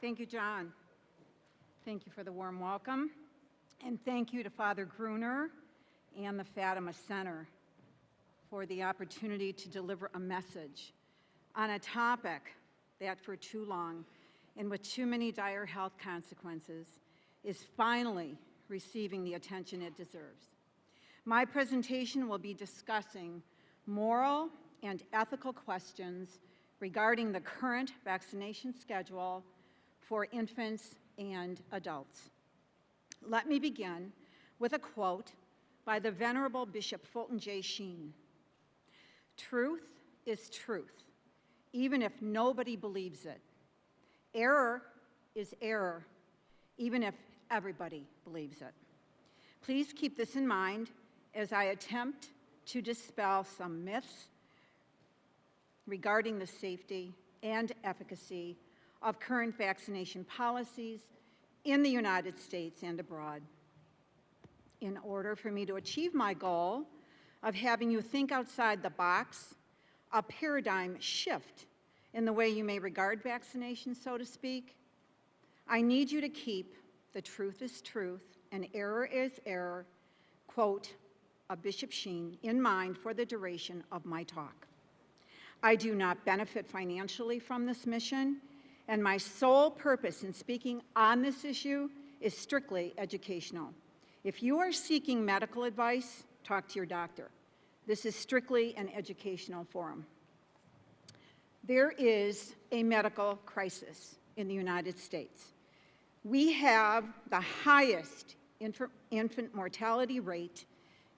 Thank you, John. Thank you for the warm welcome. And thank you to Father Gruner and the Fatima Center for the opportunity to deliver a message on a topic that for too long and with too many dire health consequences is finally receiving the attention it deserves. My presentation will be discussing moral and ethical questions regarding the current vaccination schedule for infants and adults. Let me begin with a quote by the Venerable Bishop Fulton J. Sheen. "Truth is truth, even if nobody believes it. Error is error, even if everybody believes it." Please keep this in mind as I attempt to dispel some myths regarding the safety and efficacy of current vaccination policies in the United States and abroad. In order for me to achieve my goal of having you think outside the box, a paradigm shift in the way you may regard vaccination, so to speak, I need you to keep the truth is truth and error is error, quote, of Bishop Sheen, in mind for the duration of my talk. I do not benefit financially from this mission, and my sole purpose in speaking on this issue is strictly educational. If you are seeking medical advice, talk to your doctor. This is strictly an educational forum. There is a medical crisis in the United States. We have the highest infant mortality rate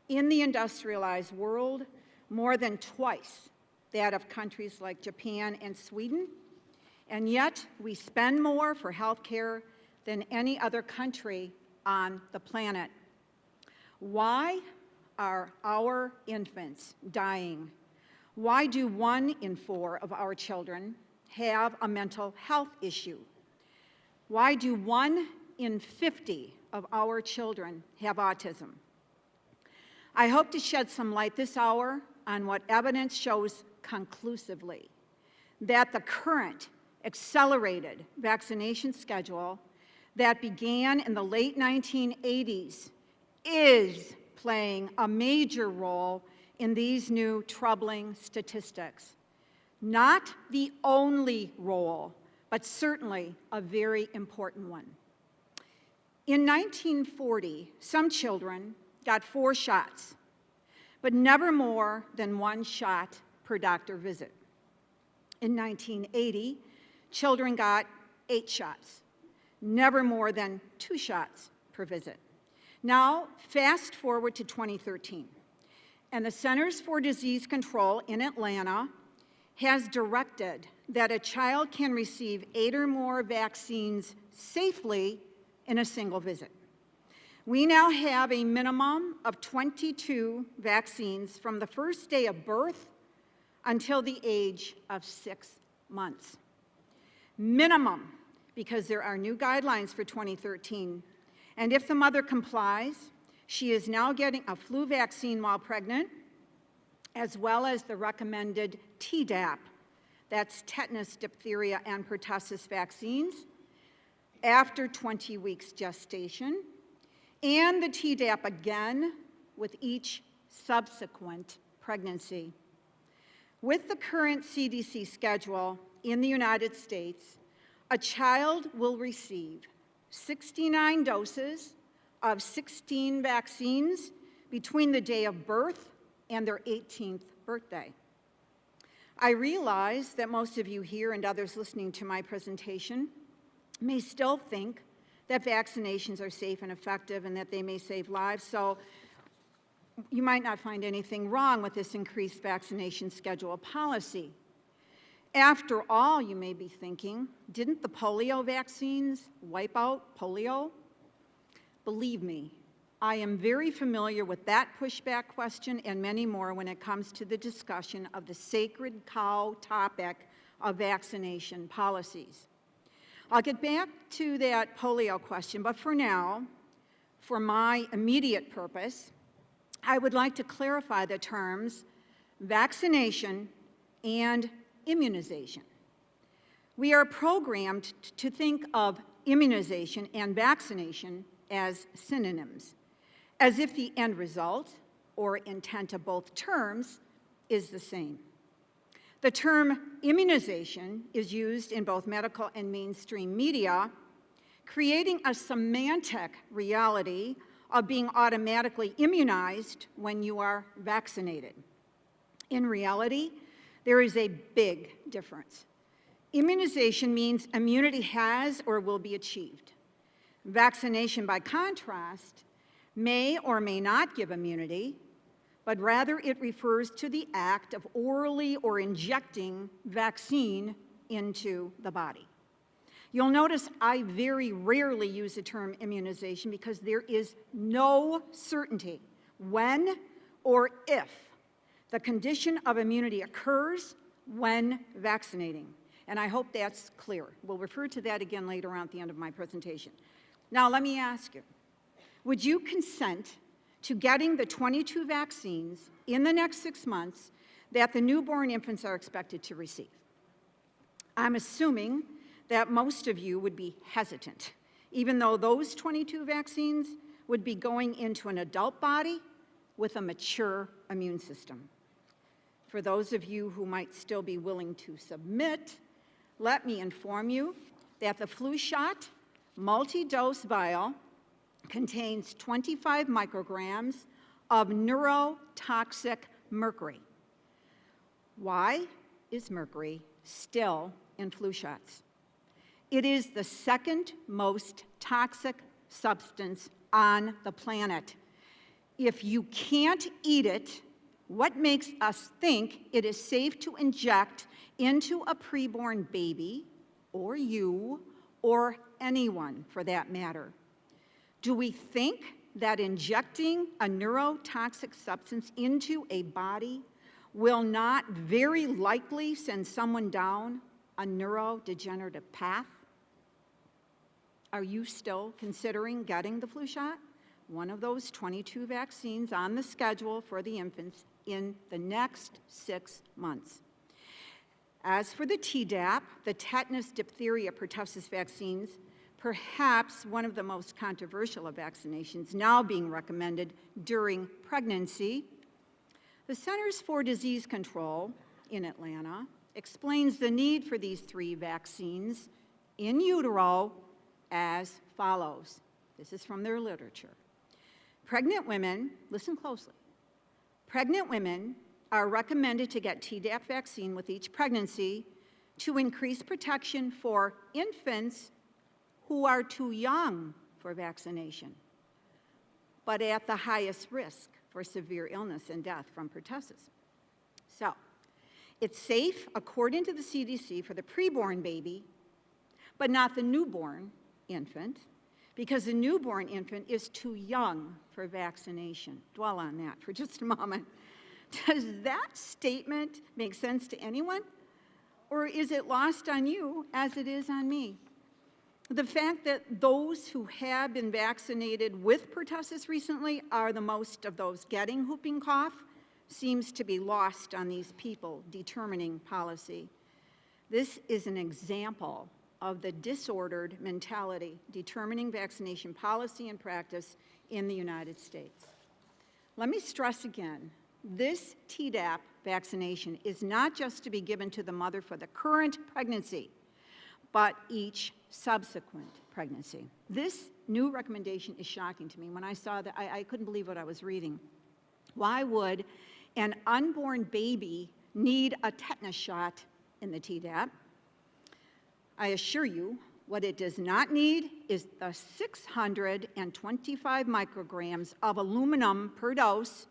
in the industrialized world, more than twice that of countries like Japan and Sweden, and yet we spend more for health care than any other country on the planet. Why are our infants dying? Why do 1 in 4 of our children have a mental health issue? Why do 1 in 50 of our children have autism? I hope to shed some light this hour on what evidence shows conclusively that the current accelerated vaccination schedule that began in the late 1980s is playing a major role in these new troubling statistics. Not the only role, but certainly a very important one. In 1940, some children got 4 shots, but never more than 1 shot per doctor visit. In 1980, children got 8 shots, never more than 2 shots per visit. Now, fast forward to 2013, and the Centers for Disease Control in Atlanta has directed that a child can receive 8 or more vaccines safely in a single visit. We now have a minimum of 22 vaccines from the first day of birth until the age of 6 months. Minimum, because there are new guidelines for 2013. And if the mother complies, she is now getting a flu vaccine while pregnant, as well as the recommended Tdap, that's tetanus, diphtheria, and pertussis vaccines, after 20 weeks gestation, and the Tdap again with each subsequent pregnancy. With the current CDC schedule in the United States, a child will receive 69 doses of 16 vaccines between the day of birth and their 18th birthday. I realize that most of you here and others listening to my presentation may still think that vaccinations are safe and effective and that they may save lives, so you might not find anything wrong with this increased vaccination schedule policy. After all, you may be thinking, didn't the polio vaccines wipe out polio? Believe me, I am very familiar with that pushback question and many more when it comes to the discussion of the sacred cow topic of vaccination policies. I'll get back to that polio question, but for now, for my immediate purpose, I would like to clarify the terms vaccination and immunization. We are programmed to think of immunization and vaccination as synonyms, as if the end result, or intent of both terms, is the same. The term immunization is used in both medical and mainstream media, creating a semantic reality of being automatically immunized when you are vaccinated. In reality, there is a big difference. Immunization means immunity has or will be achieved. Vaccination, by contrast, may or may not give immunity, but rather it refers to the act of orally or injecting vaccine into the body. You'll notice I very rarely use the term immunization because there is no certainty when or if the condition of immunity occurs when vaccinating. And I hope that's clear. We'll refer to that again later on at the end of my presentation. Now, let me ask you, would you consent to getting the 22 vaccines in the next 6 months that the newborn infants are expected to receive? I'm assuming that most of you would be hesitant, even though those 22 vaccines would be going into an adult body with a mature immune system. For those of you who might still be willing to submit, let me inform you that the flu shot multi-dose vial contains 25 micrograms of neurotoxic mercury. Why is mercury still in flu shots? It is the second most toxic substance on the planet. If you can't eat it, what makes us think it is safe to inject into a preborn baby, or you, or anyone for that matter? Do we think that injecting a neurotoxic substance into a body will not very likely send someone down a neurodegenerative path? Are you still considering getting the flu shot? One of those 22 vaccines on the schedule for the infants in the next 6 months. As for the Tdap, the tetanus, diphtheria, pertussis vaccines, perhaps one of the most controversial of vaccinations now being recommended during pregnancy, the Centers for Disease Control in Atlanta explains the need for these 3 vaccines in utero as follows. This is from their literature. Pregnant women, listen closely, pregnant women are recommended to get Tdap vaccine with each pregnancy to increase protection for infants who are too young for vaccination, but at the highest risk for severe illness and death from pertussis. So, it's safe, according to the CDC, for the preborn baby, but not the newborn infant, because the newborn infant is too young for vaccination. Dwell on that for just a moment. Does that statement make sense to anyone? Or is it lost on you as it is on me? The fact that those who have been vaccinated with pertussis recently are the most of those getting whooping cough seems to be lost on these people determining policy. This is an example of the disordered mentality determining vaccination policy and practice in the United States. Let me stress again, this Tdap vaccination is not just to be given to the mother for the current pregnancy, but each subsequent pregnancy. This new recommendation is shocking to me. When I saw that, I couldn't believe what I was reading. Why would an unborn baby need a tetanus shot in the Tdap? I assure you, what it does not need is the 625 micrograms of aluminum per dose,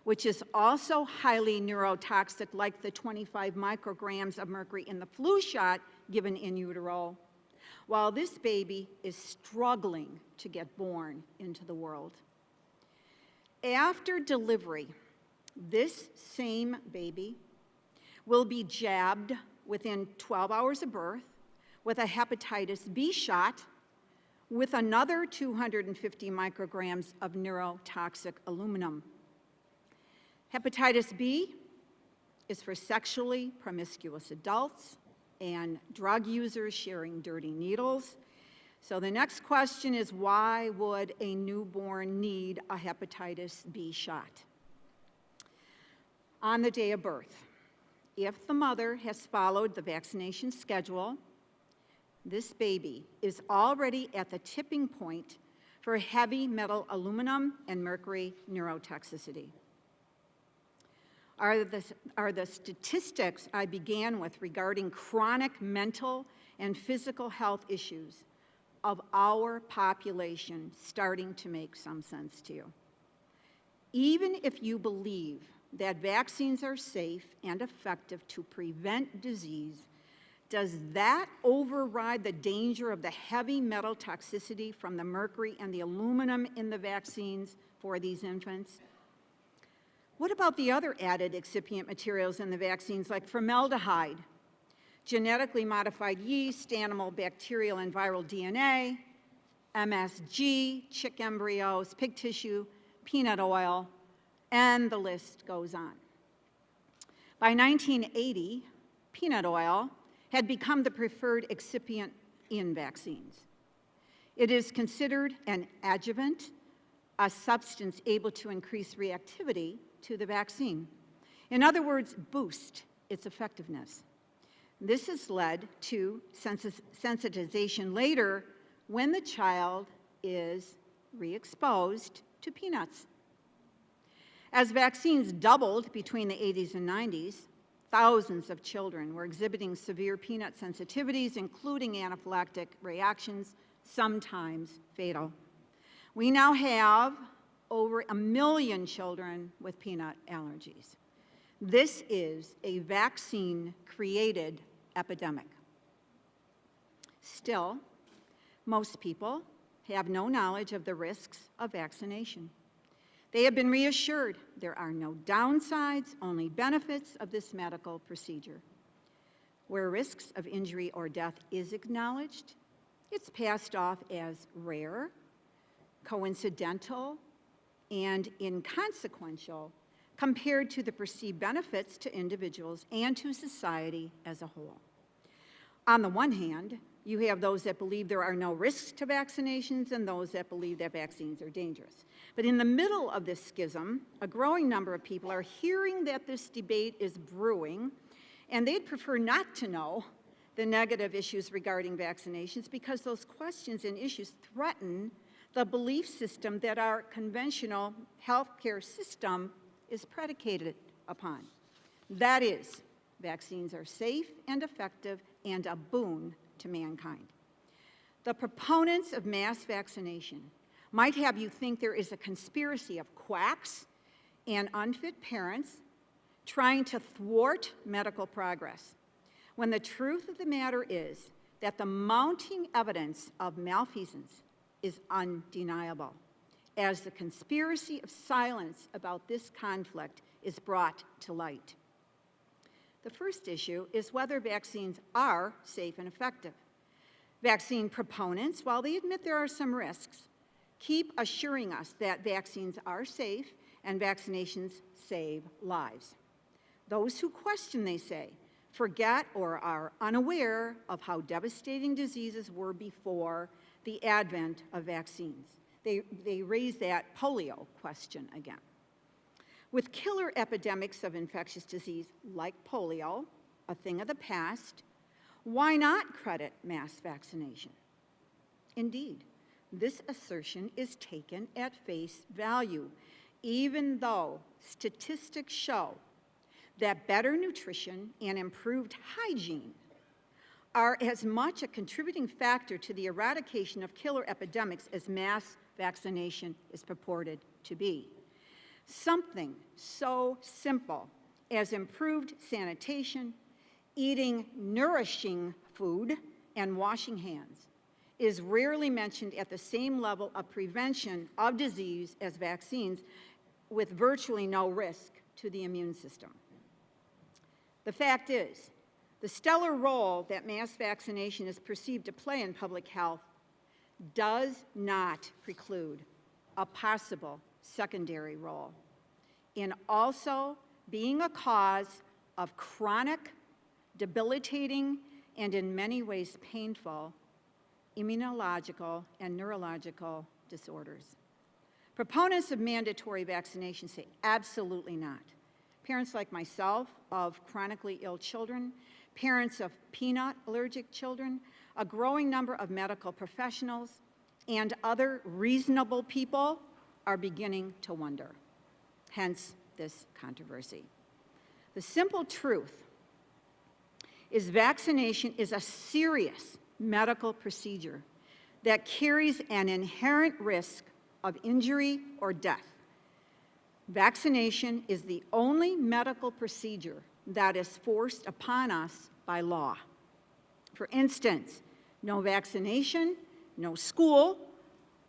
which is also highly neurotoxic, like the 25 micrograms of mercury in the flu shot given in utero, while this baby is struggling to get born into the world. After delivery, this same baby will be jabbed within 12 hours of birth with a hepatitis B shot with another 250 micrograms of neurotoxic aluminum. Hepatitis B is for sexually promiscuous adults and drug users sharing dirty needles. So the next question is, why would a newborn need a hepatitis B shot? On the day of birth, if the mother has followed the vaccination schedule, this baby is already at the tipping point for heavy metal aluminum and mercury neurotoxicity. Are the statistics I began with regarding chronic mental and physical health issues of our population starting to make some sense to you? Even if you believe that vaccines are safe and effective to prevent disease, does that override the danger of the heavy metal toxicity from the mercury and the aluminum in the vaccines for these infants? What about the other added excipient materials in the vaccines, like formaldehyde, genetically modified yeast, animal bacterial and viral DNA, MSG, chick embryos, pig tissue, peanut oil, and the list goes on. By 1980, peanut oil had become the preferred excipient in vaccines. It is considered an adjuvant, a substance able to increase reactivity to the vaccine. In other words, boost its effectiveness. This has led to sensitization later when the child is re-exposed to peanuts. As vaccines doubled between the 80s and 90s, thousands of children were exhibiting severe peanut sensitivities, including anaphylactic reactions, sometimes fatal. We now have over 1 million children with peanut allergies. This is a vaccine-created epidemic. Still, most people have no knowledge of the risks of vaccination. They have been reassured there are no downsides, only benefits of this medical procedure. Where risks of injury or death is acknowledged, it's passed off as rare, coincidental, and inconsequential compared to the perceived benefits to individuals and to society as a whole. On the one hand, you have those that believe there are no risks to vaccinations and those that believe that vaccines are dangerous. But in the middle of this schism, a growing number of people are hearing that this debate is brewing, and they'd prefer not to know the negative issues regarding vaccinations because those questions and issues threaten the belief system that our conventional healthcare system is predicated upon. That is, vaccines are safe and effective and a boon to mankind. The proponents of mass vaccination might have you think there is a conspiracy of quacks and unfit parents trying to thwart medical progress, when the truth of the matter is that the mounting evidence of malfeasance is undeniable, as the conspiracy of silence about this conflict is brought to light. The first issue is whether vaccines are safe and effective. Vaccine proponents, while they admit there are some risks, keep assuring us that vaccines are safe and vaccinations save lives. Those who question, they say, forget or are unaware of how devastating diseases were before the advent of vaccines. They raise that polio question again. With killer epidemics of infectious disease like polio, a thing of the past, why not credit mass vaccination? Indeed, this assertion is taken at face value, even though statistics show that better nutrition and improved hygiene are as much a contributing factor to the eradication of killer epidemics as mass vaccination is purported to be. Something so simple as improved sanitation, eating nourishing food, and washing hands is rarely mentioned at the same level of prevention of disease as vaccines, with virtually no risk to the immune system. The fact is, the stellar role that mass vaccination is perceived to play in public health does not preclude a possible secondary role in also being a cause of chronic, debilitating, and in many ways painful immunological and neurological disorders. Proponents of mandatory vaccination say absolutely not. Parents like myself of chronically ill children, parents of peanut allergic children, a growing number of medical professionals, and other reasonable people are beginning to wonder, hence this controversy. The simple truth is vaccination is a serious medical procedure that carries an inherent risk of injury or death. Vaccination is the only medical procedure that is forced upon us by law. For instance, no vaccination, no school,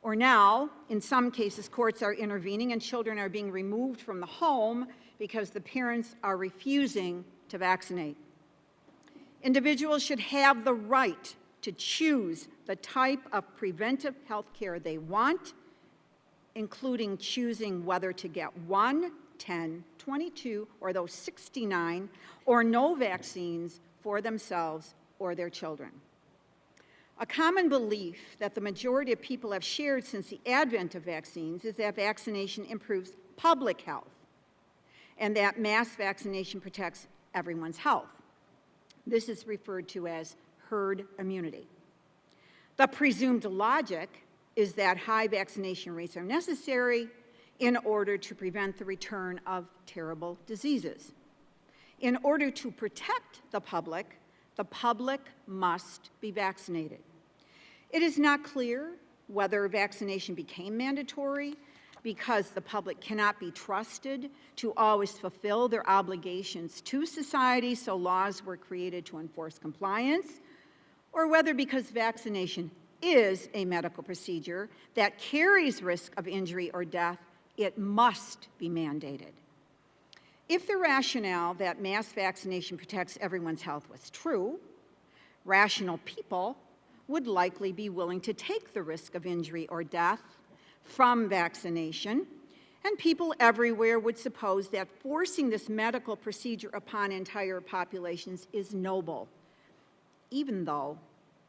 or now, in some cases, courts are intervening and children are being removed from the home because the parents are refusing to vaccinate. Individuals should have the right to choose the type of preventive health care they want, including choosing whether to get 1, 10, 22, or those 69 or no vaccines for themselves or their children. A common belief that the majority of people have shared since the advent of vaccines is that vaccination improves public health and that mass vaccination protects everyone's health. This is referred to as herd immunity. The presumed logic is that high vaccination rates are necessary in order to prevent the return of terrible diseases. In order to protect the public must be vaccinated. It is not clear whether vaccination became mandatory because the public cannot be trusted to always fulfill their obligations to society, so laws were created to enforce compliance, or whether because vaccination is a medical procedure that carries risk of injury or death, it must be mandated. If the rationale that mass vaccination protects everyone's health was true, rational people would likely be willing to take the risk of injury or death from vaccination, and people everywhere would suppose that forcing this medical procedure upon entire populations is noble, even though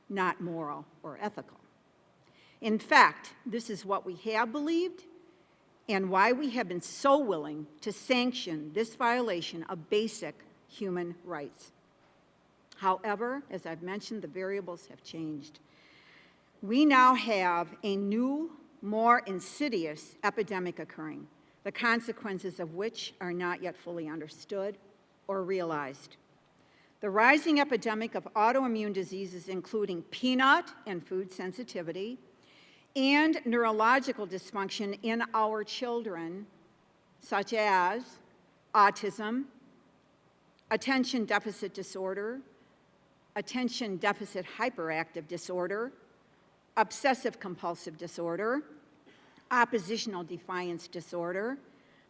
not moral or ethical. In fact, this is what we have believed and why we have been so willing to sanction this violation of basic human rights. However, as I've mentioned, the variables have changed. We now have a new, more insidious epidemic occurring, the consequences of which are not yet fully understood or realized. The rising epidemic of autoimmune diseases, including peanut and food sensitivity, and neurological dysfunction in our children, such as autism, attention deficit disorder, attention deficit hyperactive disorder, obsessive compulsive disorder, oppositional defiance disorder,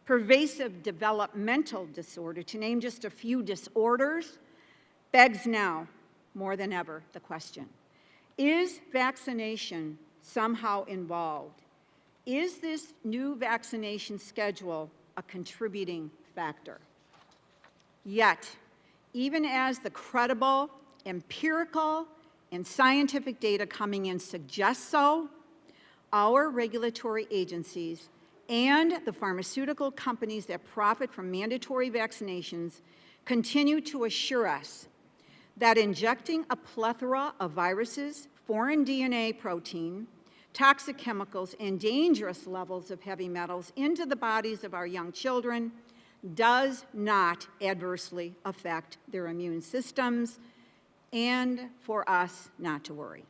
pervasive developmental disorder, to name just a few disorders, begs now, more than ever, the question, is vaccination somehow involved? Is this new vaccination schedule a contributing factor? Yet, even as the credible, empirical, and scientific data coming in suggests so, our regulatory agencies and the pharmaceutical companies that profit from mandatory vaccinations continue to assure us that injecting a plethora of viruses, foreign DNA protein, toxic chemicals, and dangerous levels of heavy metals into the bodies of our young children does not adversely affect their immune systems, and for us not to worry.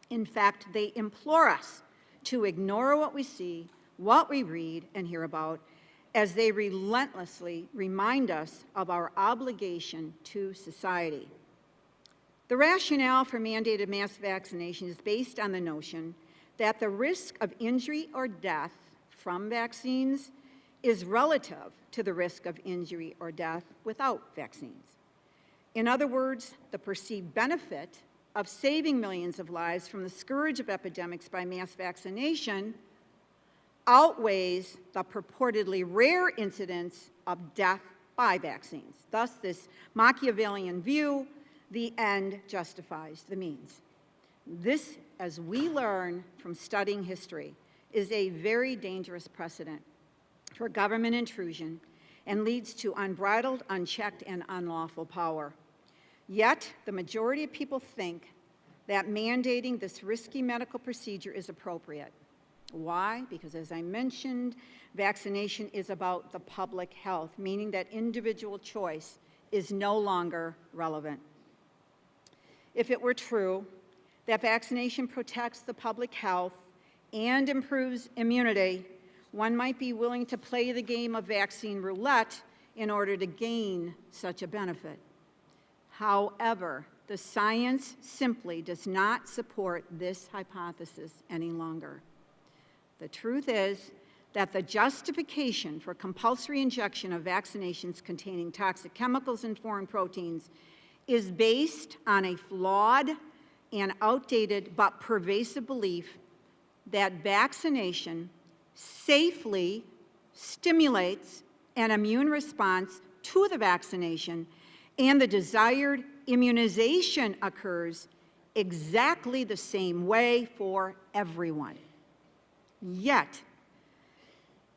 In fact, they implore us to ignore what we see, what we read and hear about, as they relentlessly remind us of our obligation to society. The rationale for mandated mass vaccination is based on the notion that the risk of injury or death from vaccines is relative to the risk of injury or death without vaccines. In other words, the perceived benefit of saving millions of lives from the scourge of epidemics by mass vaccination outweighs the purportedly rare incidence of death by vaccines. Thus, this Machiavellian view the end justifies the means. This, as we learn from studying history, is a very dangerous precedent for government intrusion and leads to unbridled, unchecked, and unlawful power. Yet, the majority of people think that mandating this risky medical procedure is appropriate. Why? Because, as I mentioned, vaccination is about the public health, meaning that individual choice is no longer relevant. If it were true that vaccination protects the public health and improves immunity, one might be willing to play the game of vaccine roulette in order to gain such a benefit. However, the science simply does not support this hypothesis any longer. The truth is that the justification for compulsory injection of vaccinations containing toxic chemicals and foreign proteins is based on a flawed and outdated but pervasive belief that vaccination safely stimulates an immune response to the vaccination, and the desired immunization occurs exactly the same way for everyone. Yet,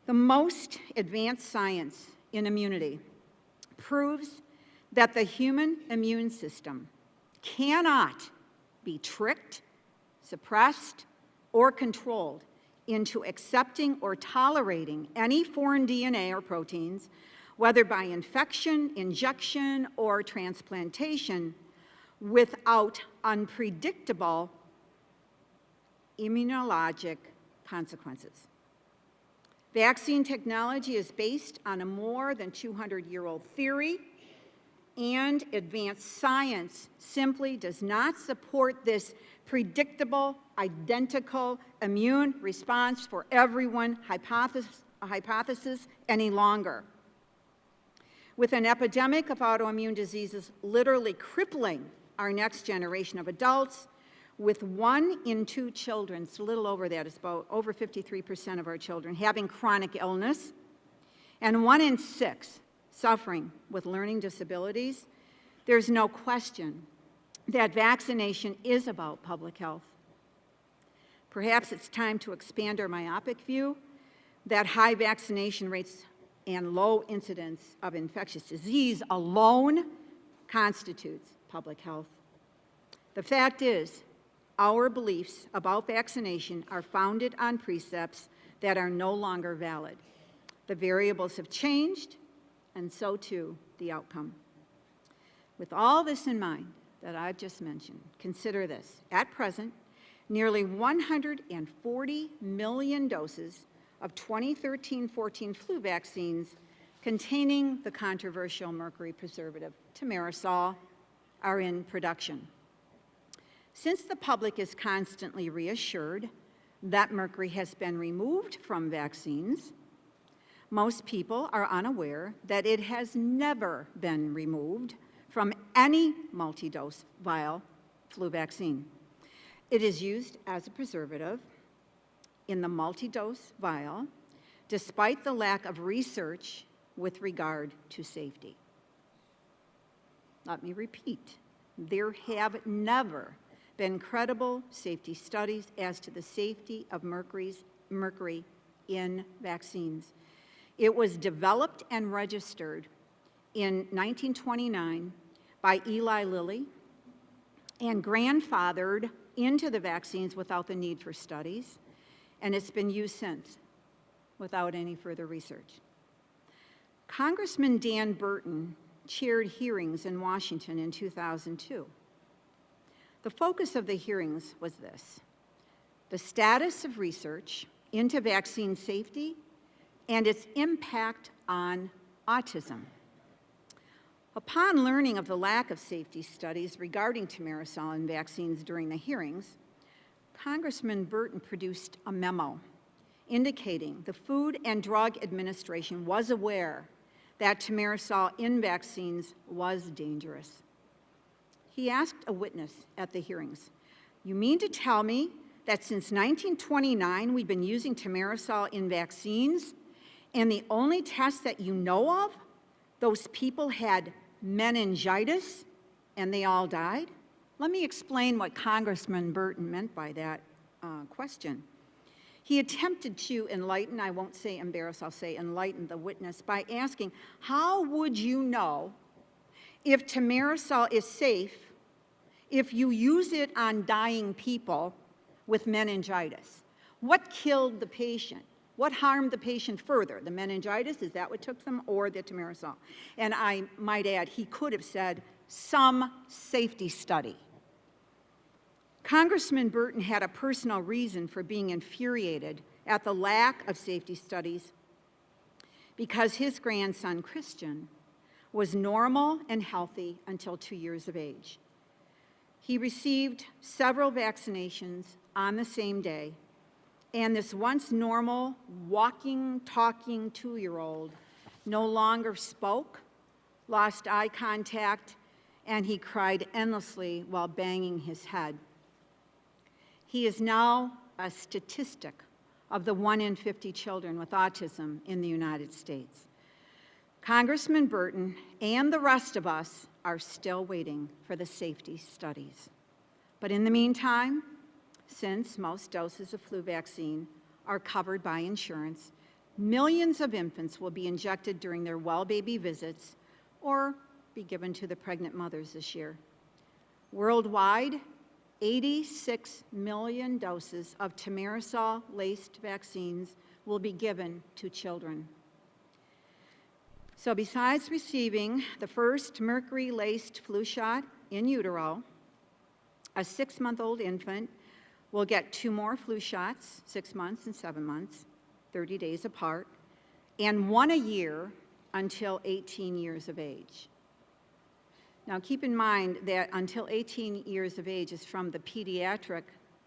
the most advanced science in immunity proves that the human immune system cannot be tricked, suppressed, or controlled into accepting or tolerating any foreign DNA or proteins, whether by infection, injection, or transplantation, without unpredictable immunologic consequences. Vaccine technology is based on a more than 200-year-old theory, and advanced science simply does not support this predictable, identical immune response for everyone hypothesis any longer. With an epidemic of autoimmune diseases literally crippling our next generation of adults, with 1 in 2 children, it's a little over that, it's about over 53% of our children, having chronic illness, and 1 in 6 suffering with learning disabilities, there's no question that vaccination is about public health. Perhaps it's time to expand our myopic view that high vaccination rates and low incidence of infectious disease alone constitutes public health. The fact is, our beliefs about vaccination are founded on precepts that are no longer valid. The variables have changed, and so too the outcome. With all this in mind that I've just mentioned, consider this. At present, nearly 140 million doses of 2013-14 flu vaccines containing the controversial mercury preservative thimerosal are in production. Since the public is constantly reassured that mercury has been removed from vaccines, most people are unaware that it has never been removed from any multi-dose vial flu vaccine. It is used as a preservative in the multi-dose vial, despite the lack of research with regard to safety. Let me repeat, there have never been credible safety studies as to the safety of mercury in vaccines. It was developed and registered in 1929 by Eli Lilly and grandfathered into the vaccines without the need for studies, and it's been used since without any further research. Congressman Dan Burton chaired hearings in Washington in 2002. The focus of the hearings was this: the status of research into vaccine safety and its impact on autism. Upon learning of the lack of safety studies regarding thimerosal in vaccines during the hearings, Congressman Burton produced a memo indicating the Food and Drug Administration was aware that thimerosal in vaccines was dangerous. He asked a witness at the hearings, "You mean to tell me that since 1929 we've been using thimerosal in vaccines, and the only test that you know of, those people had meningitis and they all died? Let me explain what Congressman Burton meant by that question. He attempted to enlighten, I won't say embarrass, I'll say enlighten the witness by asking, how would you know if thimerosal is safe if you use it on dying people with meningitis? What killed the patient? What harmed the patient further? The meningitis, is that what took them, or the thimerosal? And I might add, he could have said, some safety study. Congressman Burton had a personal reason for being infuriated at the lack of safety studies because his grandson, Christian, was normal and healthy until 2 years of age. He received several vaccinations on the same day, and this once normal, walking, talking 2-year-old no longer spoke, lost eye contact, and he cried endlessly while banging his head. He is now a statistic of the 1 in 50 children with autism in the United States. Congressman Burton and the rest of us are still waiting for the safety studies. But in the meantime, since most doses of flu vaccine are covered by insurance, millions of infants will be injected during their well baby visits or be given to the pregnant mothers this year. Worldwide, 86 million doses of thimerosal-laced vaccines will be given to children. So besides receiving the first mercury-laced flu shot in utero, a 6-month-old infant will get 2 more flu shots, 6 months and 7 months, 30 days apart, and 1 a year until 18 years of age. Now keep in mind that until 18 years of age is from the pediatric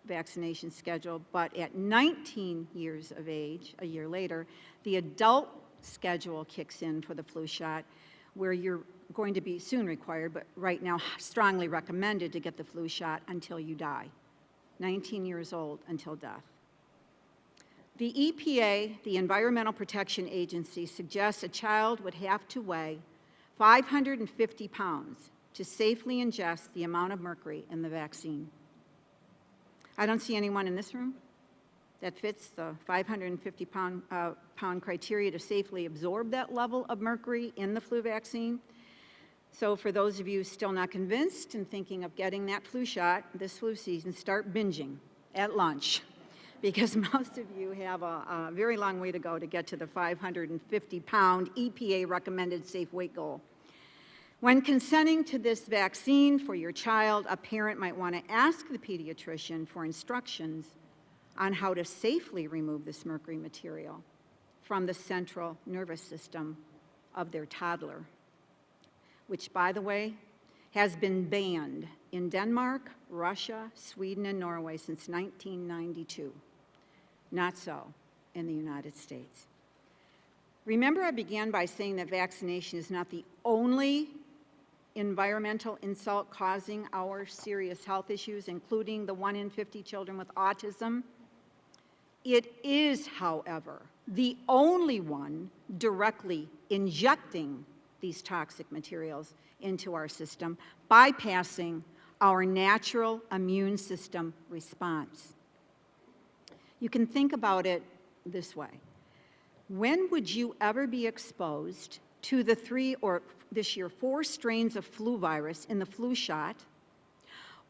vaccination schedule, but at 19 years of age, a year later, the adult schedule kicks in for the flu shot, where you're going to be soon required, but right now strongly recommended to get the flu shot until you die, 19 years old until death. The EPA, the Environmental Protection Agency, suggests a child would have to weigh 550 pounds to safely ingest the amount of mercury in the vaccine. I don't see anyone in this room that fits the 550 pound criteria to safely absorb that level of mercury in the flu vaccine. So for those of you still not convinced and thinking of getting that flu shot this flu season, start binging at lunch, because most of you have a very long way to go to get to the 550-pound EPA-recommended safe weight goal. When consenting to this vaccine for your child, a parent might want to ask the pediatrician for instructions on how to safely remove this mercury material from the central nervous system of their toddler, which, by the way, has been banned in Denmark, Russia, Sweden, and Norway since 1992. Not so in the United States. Remember, I began by saying that vaccination is not the only environmental insult causing our serious health issues, including the 1 in 50 children with autism. It is, however, the only one directly injecting these toxic materials into our system, bypassing our natural immune system response. You can think about it this way. When would you ever be exposed to the 3 or this year 4 strains of flu virus in the flu shot,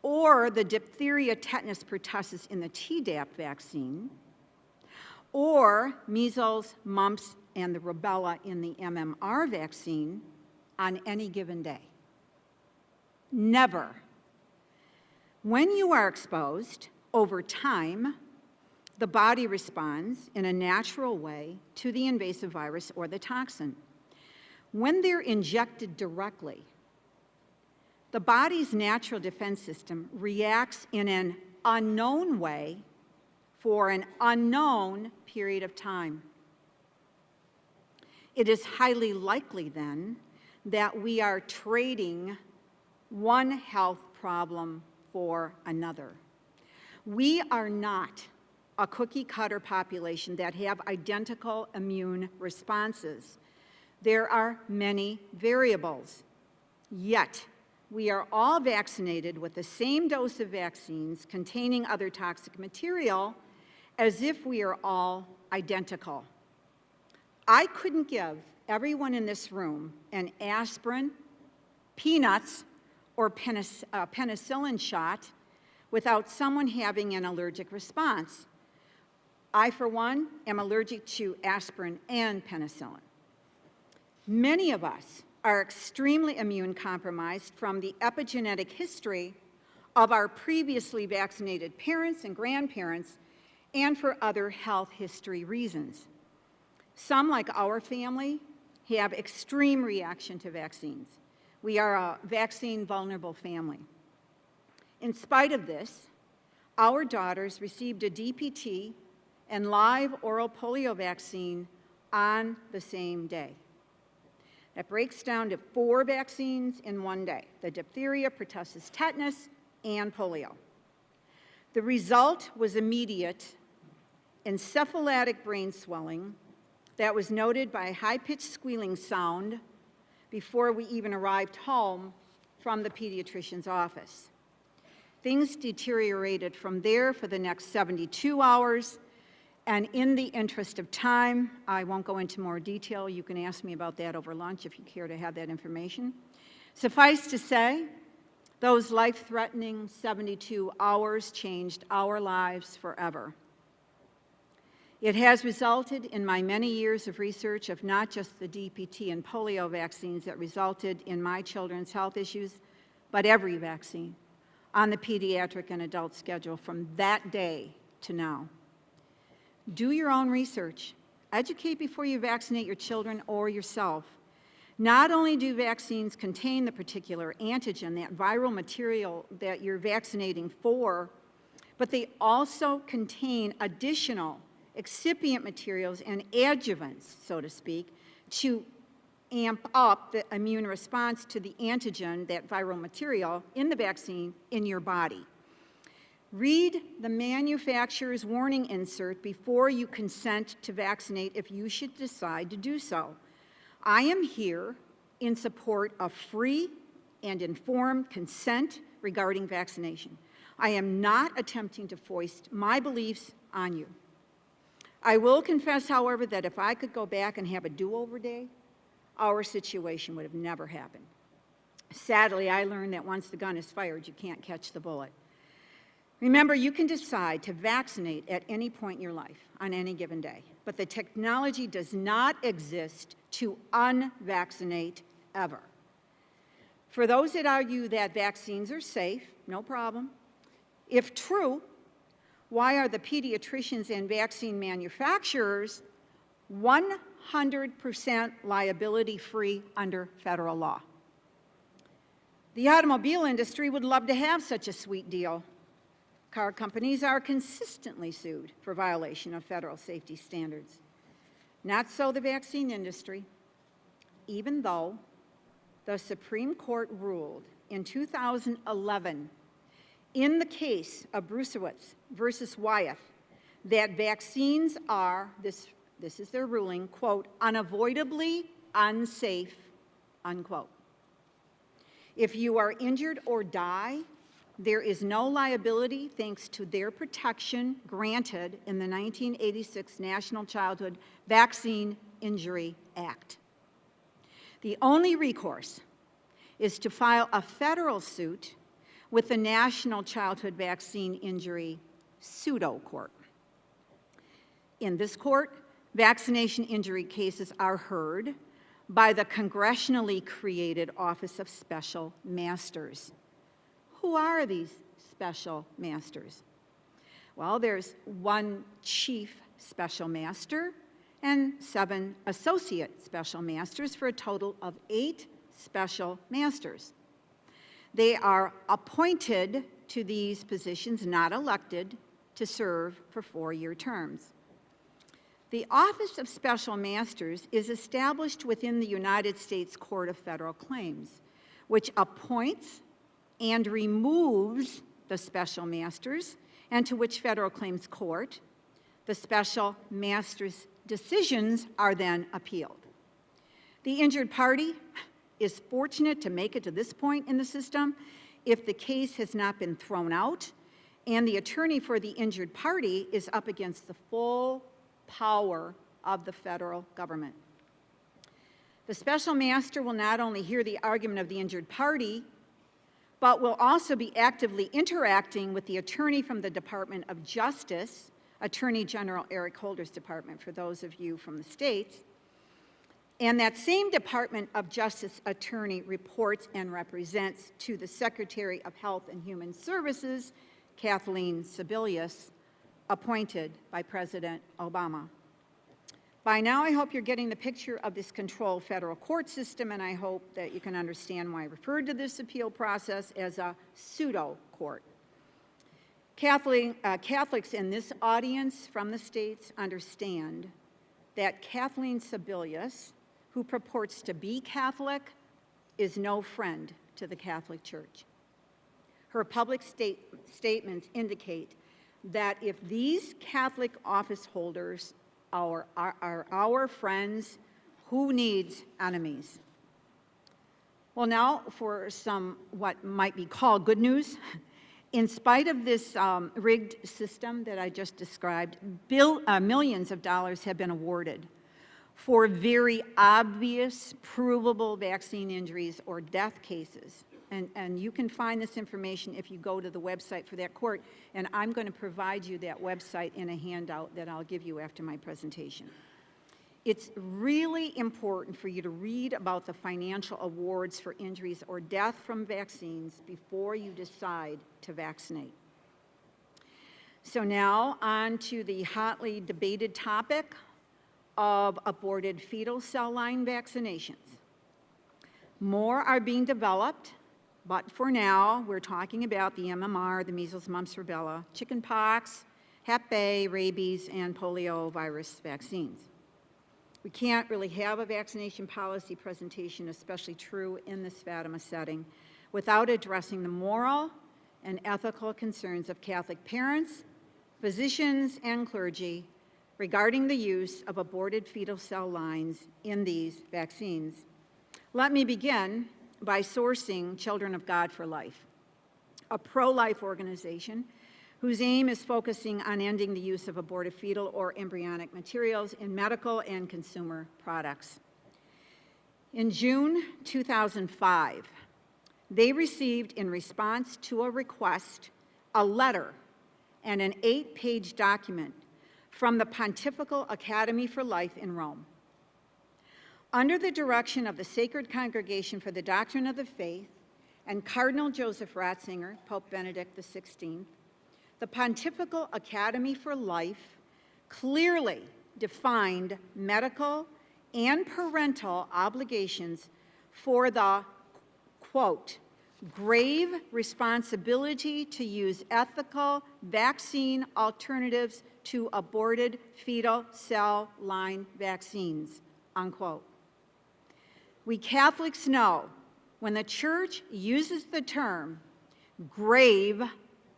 or the diphtheria, tetanus, pertussis in the Tdap vaccine, or measles, mumps, and the rubella in the MMR vaccine on any given day? Never. When you are exposed, over time, the body responds in a natural way to the invasive virus or the toxin. When they're injected directly, the body's natural defense system reacts in an unknown way for an unknown period of time. It is highly likely, then, that we are trading one health problem for another. We are not a cookie-cutter population that have identical immune responses. There are many variables. Yet, we are all vaccinated with the same dose of vaccines containing other toxic material as if we are all identical. I couldn't give everyone in this room an aspirin, peanuts, or penicillin shot without someone having an allergic response. I, for one, am allergic to aspirin and penicillin. Many of us are extremely immune compromised from the epigenetic history of our previously vaccinated parents and grandparents and for other health history reasons. Some, like our family, have extreme reaction to vaccines. We are a vaccine-vulnerable family. In spite of this, our daughters received a DPT and live oral polio vaccine on the same day. That breaks down to 4 vaccines in one day: the diphtheria, pertussis, tetanus, and polio. The result was immediate encephalitic brain swelling that was noted by a high-pitched squealing sound before we even arrived home from the pediatrician's office. Things deteriorated from there for the next 72 hours, and in the interest of time, I won't go into more detail. You can ask me about that over lunch if you care to have that information. Suffice to say, those life-threatening 72 hours changed our lives forever. It has resulted in my many years of research of not just the DPT and polio vaccines that resulted in my children's health issues, but every vaccine on the pediatric and adult schedule from that day to now. Do your own research. Educate before you vaccinate your children or yourself. Not only do vaccines contain the particular antigen, that viral material that you're vaccinating for, but they also contain additional excipient materials and adjuvants, so to speak, to amp up the immune response to the antigen, that viral material in the vaccine, in your body. Read the manufacturer's warning insert before you consent to vaccinate if you should decide to do so. I am here in support of free and informed consent regarding vaccination. I am not attempting to foist my beliefs on you. I will confess, however, that if I could go back and have a do-over day, our situation would have never happened. Sadly, I learned that once the gun is fired, you can't catch the bullet. Remember, you can decide to vaccinate at any point in your life, on any given day, but the technology does not exist to unvaccinate ever. For those that argue that vaccines are safe, no problem. If true, why are the pediatricians and vaccine manufacturers 100% liability-free under federal law? The automobile industry would love to have such a sweet deal. Car companies are consistently sued for violation of federal safety standards. Not so the vaccine industry, even though the Supreme Court ruled in 2011 in the case of Brucewitz versus Wyeth that vaccines are, this is their ruling, quote, unavoidably unsafe, unquote. If you are injured or die, there is no liability thanks to their protection granted in the 1986 National Childhood Vaccine Injury Act. The only recourse is to file a federal suit with the National Childhood Vaccine Injury Pseudo Court. In this court, vaccination injury cases are heard by the congressionally created Office of Special Masters. Who are these special masters? Well, there's one chief special master and 7 associate special masters for a total of 8 special masters. They are appointed to these positions, not elected, to serve for 4-year terms. The Office of Special Masters is established within the United States Court of Federal Claims, which appoints and removes the special masters, and to which federal claims court the special masters' decisions are then appealed. The injured party is fortunate to make it to this point in the system if the case has not been thrown out and the attorney for the injured party is up against the full power of the federal government. The special master will not only hear the argument of the injured party, but will also be actively interacting with the attorney from the Department of Justice, Attorney General Eric Holder's department, for those of you from the states. And that same Department of Justice attorney reports and represents to the Secretary of Health and Human Services, Kathleen Sebelius, appointed by President Obama. By now, I hope you're getting the picture of this controlled federal court system, and I hope that you can understand why I referred to this appeal process as a pseudo-court. Catholics in this audience from the states understand that Kathleen Sebelius, who purports to be Catholic, is no friend to the Catholic Church. Her public statements indicate that if these Catholic office holders are our friends, who needs enemies? Well, now for some what might be called good news. In spite of this rigged system that I just described, millions of dollars have been awarded for very obvious, provable vaccine injuries or death cases. And you can find this information if you go to the website for that court, and I'm going to provide you that website in a handout that I'll give you after my presentation. It's really important for you to read about the financial awards for injuries or death from vaccines before you decide to vaccinate. So now on to the hotly debated topic of aborted fetal cell line vaccinations. More are being developed, but for now, we're talking about the MMR, the measles, mumps, rubella, chickenpox, Hep A, rabies, and polio virus vaccines. We can't really have a vaccination policy presentation, especially true in this Fatima setting, without addressing the moral and ethical concerns of Catholic parents, physicians, and clergy regarding the use of aborted fetal cell lines in these vaccines. Let me begin by sourcing Children of God for Life, a pro-life organization whose aim is focusing on ending the use of aborted fetal or embryonic materials in medical and consumer products. In June 2005, they received, in response to a request, a letter and an 8-page document from the Pontifical Academy for Life in Rome. Under the direction of the Sacred Congregation for the Doctrine of the Faith and Cardinal Joseph Ratzinger, Pope Benedict XVI, the Pontifical Academy for Life clearly defined medical and parental obligations for the, quote, grave responsibility to use ethical vaccine alternatives to aborted fetal cell line vaccines, unquote. We Catholics know when the Church uses the term grave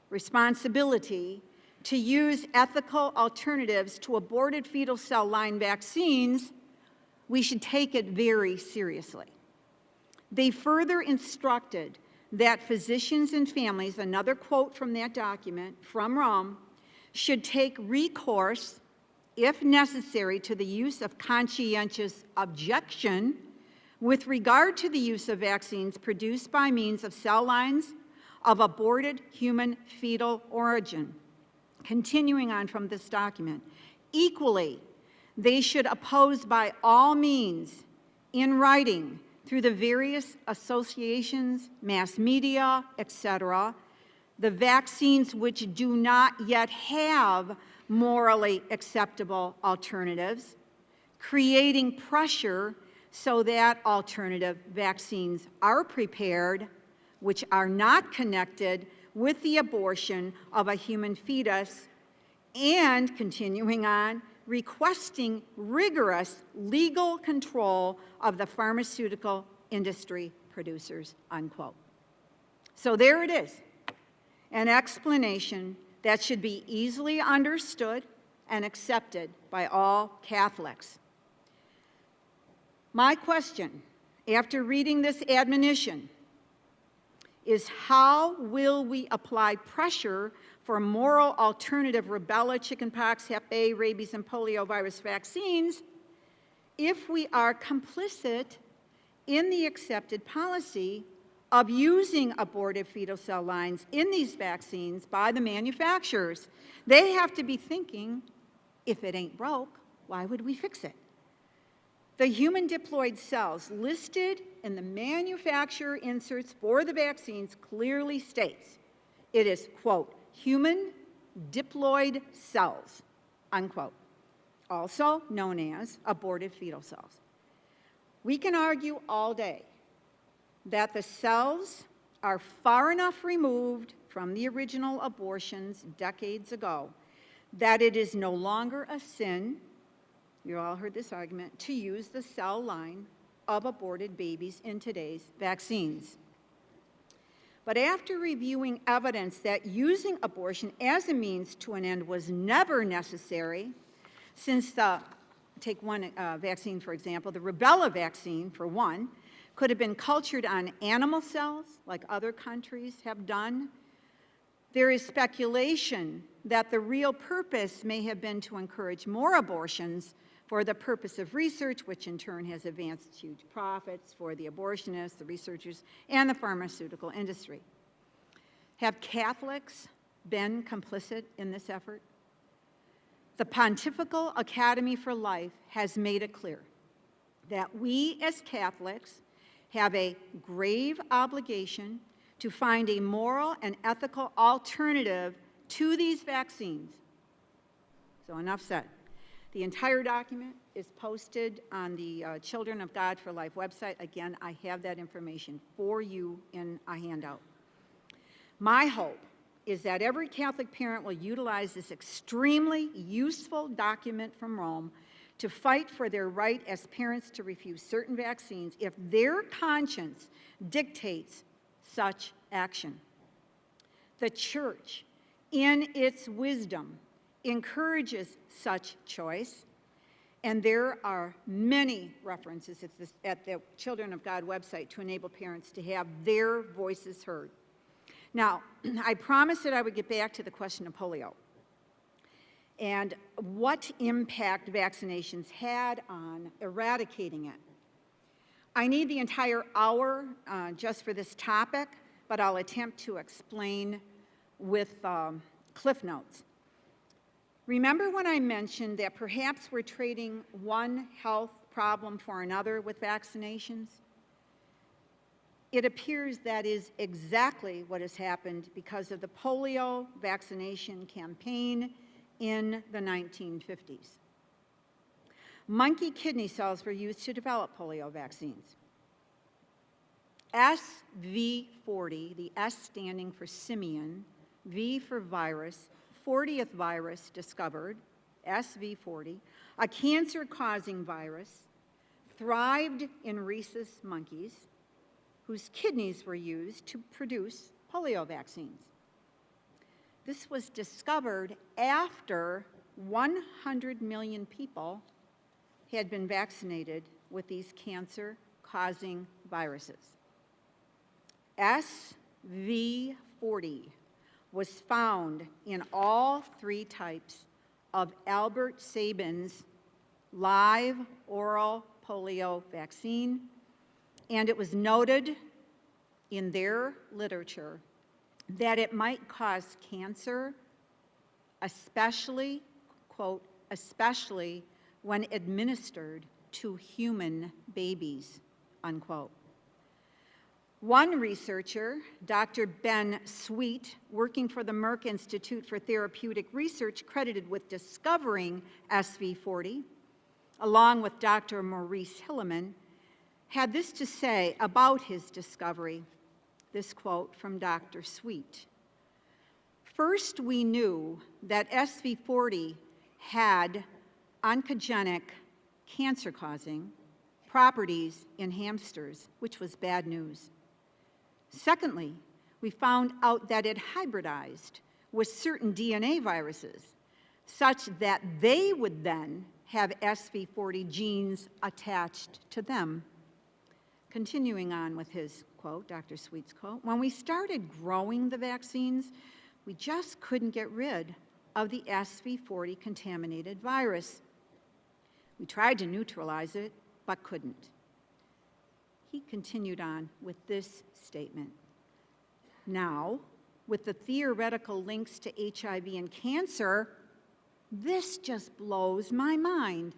responsibility to use ethical alternatives to aborted fetal cell line vaccines, we should take it very seriously. They further instructed that physicians and families, another quote from that document from Rome, should take recourse, if necessary, to the use of conscientious objection with regard to the use of vaccines produced by means of cell lines of aborted human fetal origin. Continuing on from this document, equally, they should oppose by all means, in writing, through the various associations, mass media, etc., the vaccines which do not yet have morally acceptable alternatives, creating pressure so that alternative vaccines are prepared, which are not connected with the abortion of a human fetus, and, continuing on, requesting rigorous legal control of the pharmaceutical industry producers, unquote. So there it is, an explanation that should be easily understood and accepted by all Catholics. My question after reading this admonition, is how will we apply pressure for moral alternative rubella, chickenpox, Hep A, rabies, and polio virus vaccines if we are complicit in the accepted policy of using aborted fetal cell lines in these vaccines by the manufacturers? They have to be thinking, if it ain't broke, why would we fix it? The human diploid cells listed in the manufacturer inserts for the vaccines clearly states it is, quote, human diploid cells, unquote, also known as aborted fetal cells. We can argue all day that the cells are far enough removed from the original abortions decades ago that it is no longer a sin, you all heard this argument, to use the cell line of aborted babies in today's vaccines. But after reviewing evidence that using abortion as a means to an end was never necessary, since take one vaccine, for example, the rubella vaccine, for one, could have been cultured on animal cells, like other countries have done, there is speculation that the real purpose may have been to encourage more abortions for the purpose of research, which in turn has advanced huge profits for the abortionists, the researchers, and the pharmaceutical industry. Have Catholics been complicit in this effort? The Pontifical Academy for Life has made it clear that we as Catholics have a grave obligation to find a moral and ethical alternative to these vaccines. So enough said. The entire document is posted on the Children of God for Life website. Again, I have that information for you in a handout. My hope is that every Catholic parent will utilize this extremely useful document from Rome to fight for their right as parents to refuse certain vaccines if their conscience dictates such action. The Church, in its wisdom, encourages such choice, and there are many references at the Children of God website to enable parents to have their voices heard. Now, I promised that I would get back to the question of polio and what impact vaccinations had on eradicating it. I need the entire hour just for this topic, but I'll attempt to explain with cliff notes. Remember when I mentioned that perhaps we're trading one health problem for another with vaccinations? It appears that is exactly what has happened because of the polio vaccination campaign in the 1950s. Monkey kidney cells were used to develop polio vaccines. SV40, the S standing for simian, V for virus, 40th virus discovered, SV40, a cancer-causing virus, thrived in rhesus monkeys whose kidneys were used to produce polio vaccines. This was discovered after 100 million people had been vaccinated with these cancer-causing viruses. SV40 was found in all three types of Albert Sabin's live oral polio vaccine, and it was noted in their literature that it might cause cancer, especially, quote, especially when administered to human babies, unquote. One researcher, Dr. Ben Sweet, working for the Merck Institute for Therapeutic Research, credited with discovering SV40, along with Dr. Maurice Hilleman, had this to say about his discovery. This quote from Dr. Sweet. First, we knew that SV40 had oncogenic, cancer-causing properties in hamsters, which was bad news. Secondly, we found out that it hybridized with certain DNA viruses, such that they would then have SV40 genes attached to them. Continuing on with his quote, Dr. Sweet's quote, when we started growing the vaccines, we just couldn't get rid of the SV40 contaminated virus. We tried to neutralize it, but couldn't. He continued on with this statement. Now, with the theoretical links to HIV and cancer, this just blows my mind,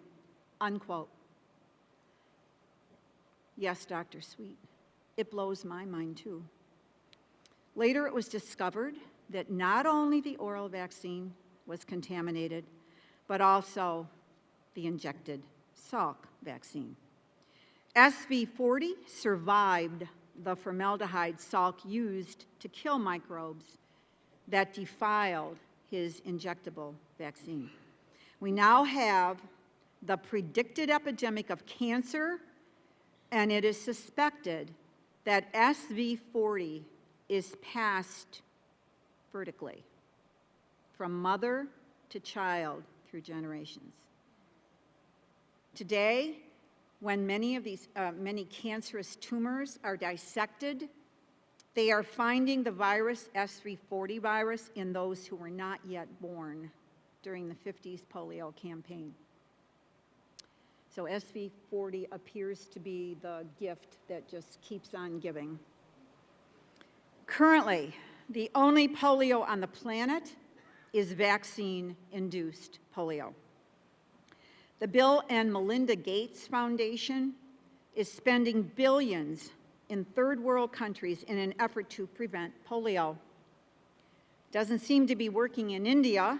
unquote. Yes, Dr. Sweet, it blows my mind too. Later, it was discovered that not only the oral vaccine was contaminated, but also the injected Salk vaccine. SV40 survived the formaldehyde Salk used to kill microbes that defiled his injectable vaccine. We now have the predicted epidemic of cancer, and it is suspected that SV40 is passed vertically from mother to child through generations. Today, when many of these many cancerous tumors are dissected, they are finding the virus, SV40 virus, in those who were not yet born during the 50s polio campaign. So SV40 appears to be the gift that just keeps on giving. Currently, the only polio on the planet is vaccine-induced polio. The Bill and Melinda Gates Foundation is spending billions in third world countries in an effort to prevent polio. Doesn't seem to be working in India,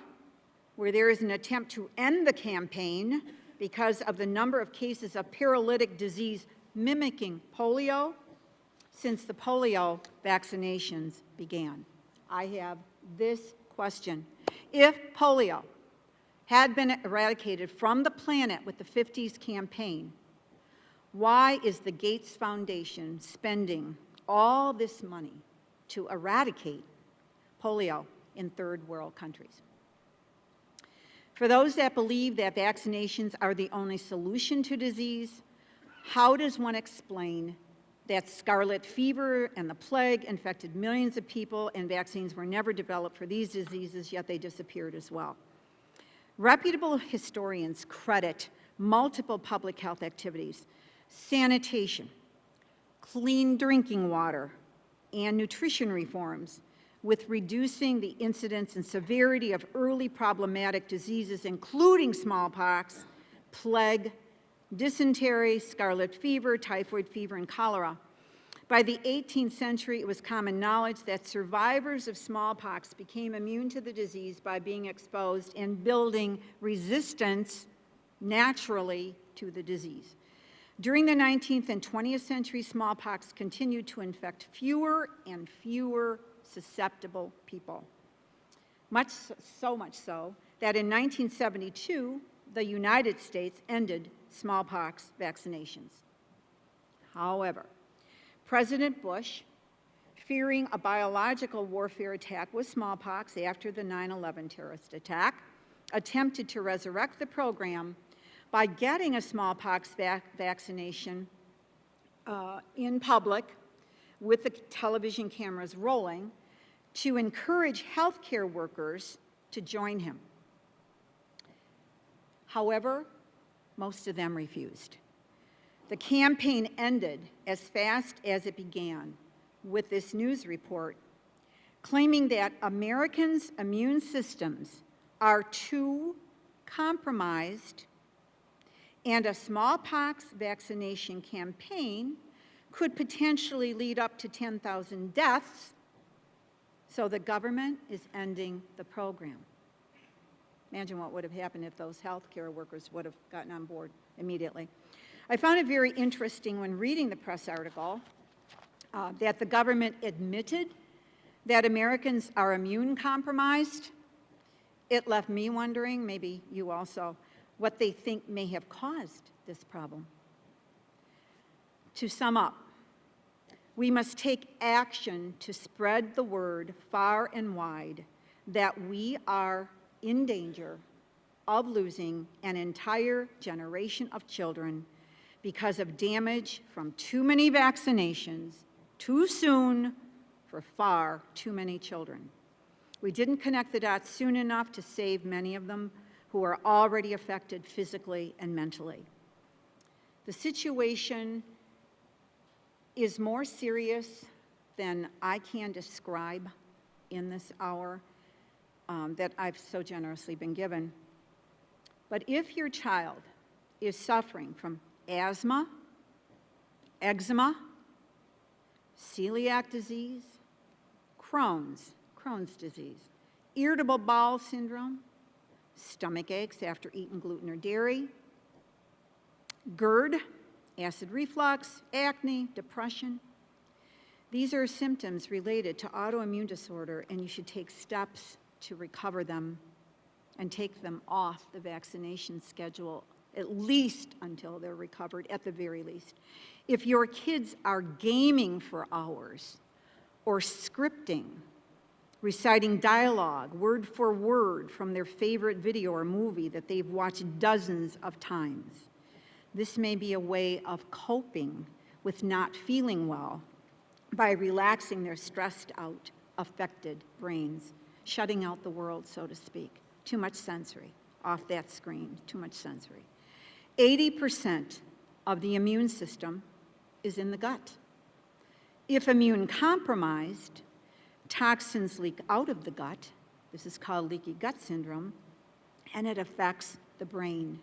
where there is an attempt to end the campaign because of the number of cases of paralytic disease mimicking polio since the polio vaccinations began. I have this question. If polio had been eradicated from the planet with the 50s campaign, why is the Gates Foundation spending all this money to eradicate polio in third world countries? For those that believe that vaccinations are the only solution to disease, how does one explain that scarlet fever and the plague infected millions of people and vaccines were never developed for these diseases, yet they disappeared as well? Reputable historians credit multiple public health activities: sanitation, clean drinking water, and nutrition reforms with reducing the incidence and severity of early problematic diseases, including smallpox, plague, dysentery, scarlet fever, typhoid fever, and cholera. By the 18th century, it was common knowledge that survivors of smallpox became immune to the disease by being exposed and building resistance naturally to the disease. During the 19th and 20th century, smallpox continued to infect fewer and fewer susceptible people. So much so that in 1972, the United States ended smallpox vaccinations. However, President Bush, fearing a biological warfare attack with smallpox after the 9/11 terrorist attack, attempted to resurrect the program by getting a smallpox vaccination in public with the television cameras rolling to encourage healthcare workers to join him. However, most of them refused. The campaign ended as fast as it began with this news report claiming that Americans' immune systems are too compromised and a smallpox vaccination campaign could potentially lead up to 10,000 deaths, so the government is ending the program. Imagine what would have happened if those healthcare workers would have gotten on board immediately. I found it very interesting when reading the press article that the government admitted that Americans are immune compromised. It left me wondering, maybe you also, what they think may have caused this problem. To sum up, we must take action to spread the word far and wide that we are in danger of losing an entire generation of children because of damage from too many vaccinations, too soon, for far too many children. We didn't connect the dots soon enough to save many of them who are already affected physically and mentally. The situation is more serious than I can describe in this hour that I've so generously been given. But if your child is suffering from asthma, eczema, celiac disease, Crohn's disease, irritable bowel syndrome, stomach aches after eating gluten or dairy, GERD, acid reflux, acne, depression. These are symptoms related to autoimmune disorder, and you should take steps to recover them and take them off the vaccination schedule, at least until they're recovered, at the very least. If your kids are gaming for hours or scripting, reciting dialogue word for word from their favorite video or movie that they've watched dozens of times, this may be a way of coping with not feeling well by relaxing their stressed out, affected brains, shutting out the world, so to speak. Too much sensory off that screen, too much sensory. 80% of the immune system is in the gut. If immune compromised, toxins leak out of the gut. This is called leaky gut syndrome, and it affects the brain.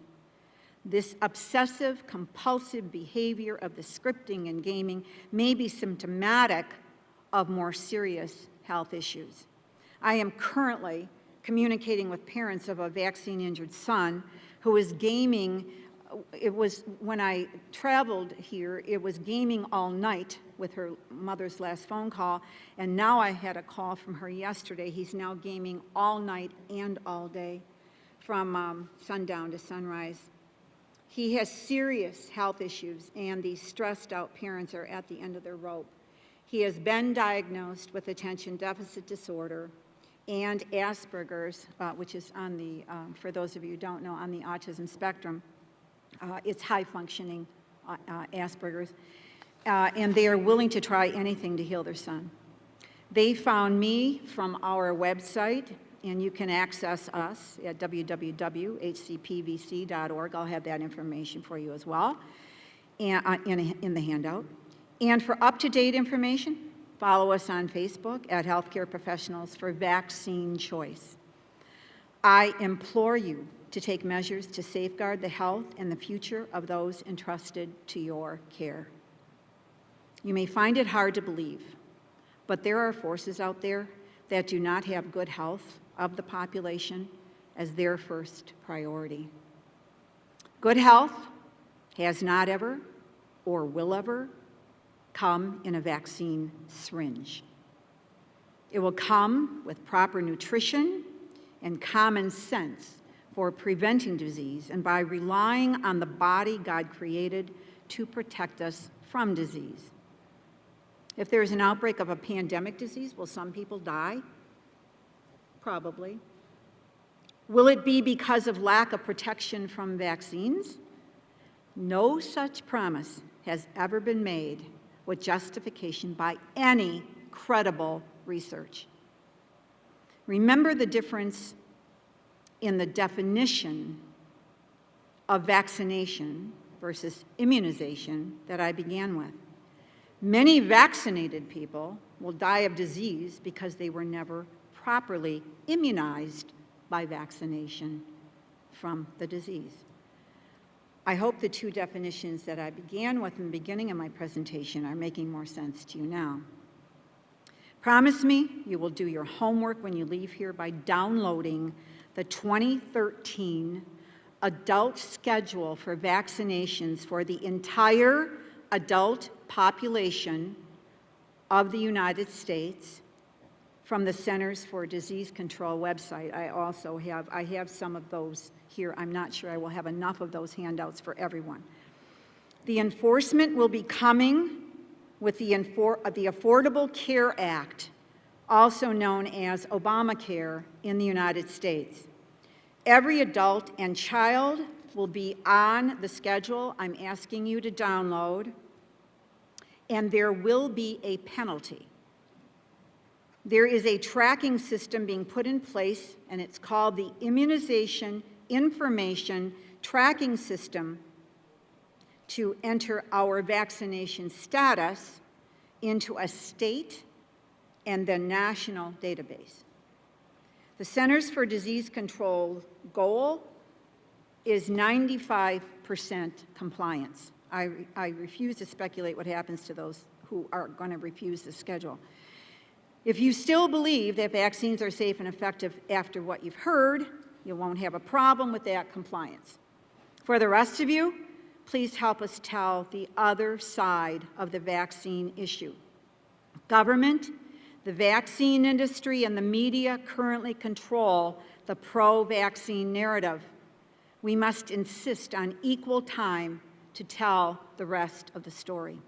This obsessive compulsive behavior of the scripting and gaming may be symptomatic of more serious health issues. I am currently communicating with parents of a vaccine-injured son who is gaming. It was, when I traveled here, it was gaming all night with her mother's last phone call, and now I had a call from her yesterday. He's now gaming all night and all day from sundown to sunrise. He has serious health issues, and these stressed out parents are at the end of their rope. He has been diagnosed with attention deficit disorder and Asperger's, which is on the, for those of you who don't know, on the autism spectrum. It's high-functioning Asperger's, and they are willing to try anything to heal their son. They found me from our website, and you can access us at www.hcpvc.org. I'll have that information for you as well in the handout. And for up-to-date information, follow us on Facebook at Healthcare Professionals for Vaccine Choice. I implore you to take measures to safeguard the health and the future of those entrusted to your care. You may find it hard to believe, but there are forces out there that do not have good health of the population as their first priority. Good health has not ever or will ever come in a vaccine syringe. It will come with proper nutrition and common sense for preventing disease and by relying on the body God created to protect us from disease. If there's an outbreak of a pandemic disease, will some people die? Probably. Will it be because of lack of protection from vaccines? No such promise has ever been made with justification by any credible research. Remember the difference in the definition of vaccination versus immunization that I began with. Many vaccinated people will die of disease because they were never properly immunized by vaccination from the disease. I hope the two definitions that I began with in the beginning of my presentation are making more sense to you now. Promise me you will do your homework when you leave here by downloading the 2013 adult schedule for vaccinations for the entire adult population of the United States from the Centers for Disease Control website. I have some of those here. I'm not sure I will have enough of those handouts for everyone. The enforcement will be coming with the Affordable Care Act, also known as Obamacare in the United States. Every adult and child will be on the schedule I'm asking you to download, and there will be a penalty. There is a tracking system being put in place, and it's called the Immunization Information Tracking System to enter our vaccination status into a state and the national database. The Centers for Disease Control goal is 95% compliance. I refuse to speculate what happens to those who are going to refuse the schedule. If you still believe that vaccines are safe and effective after what you've heard, you won't have a problem with that compliance. For the rest of you, please help us tell the other side of the vaccine issue. Government, the vaccine industry, and the media currently control the pro-vaccine narrative. We must insist on equal time to tell the rest of the story.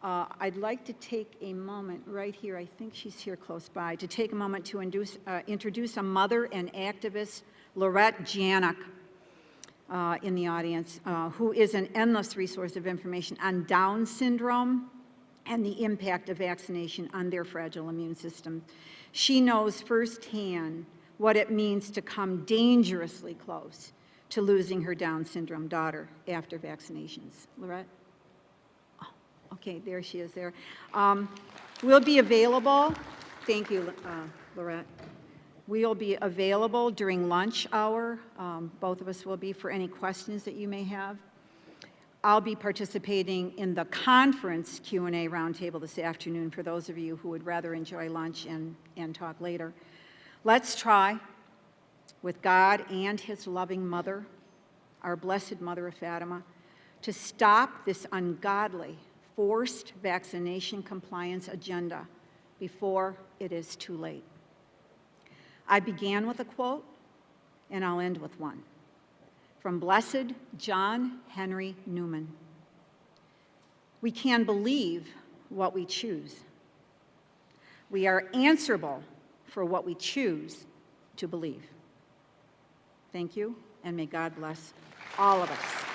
I'd like to take a moment right here, I think she's here close by, to take a moment to introduce a mother and activist, Lorette Janik, in the audience, who is an endless resource of information on Down syndrome and the impact of vaccination on their fragile immune system. She knows firsthand what it means to come dangerously close to losing her Down syndrome daughter after vaccinations. Lorette? Oh, okay, there she is there. We'll be available, thank you, Lorette. We'll be available during lunch hour. Both of us will be for any questions that you may have. I'll be participating in the conference Q&A roundtable this afternoon for those of you who would rather enjoy lunch and talk later. Let's try, with God and his loving mother, our blessed mother of Fatima, to stop this ungodly, forced vaccination compliance agenda before it is too late. I began with a quote, and I'll end with one, from Blessed John Henry Newman. We can believe what we choose. We are answerable for what we choose to believe. Thank you, and may God bless all of us.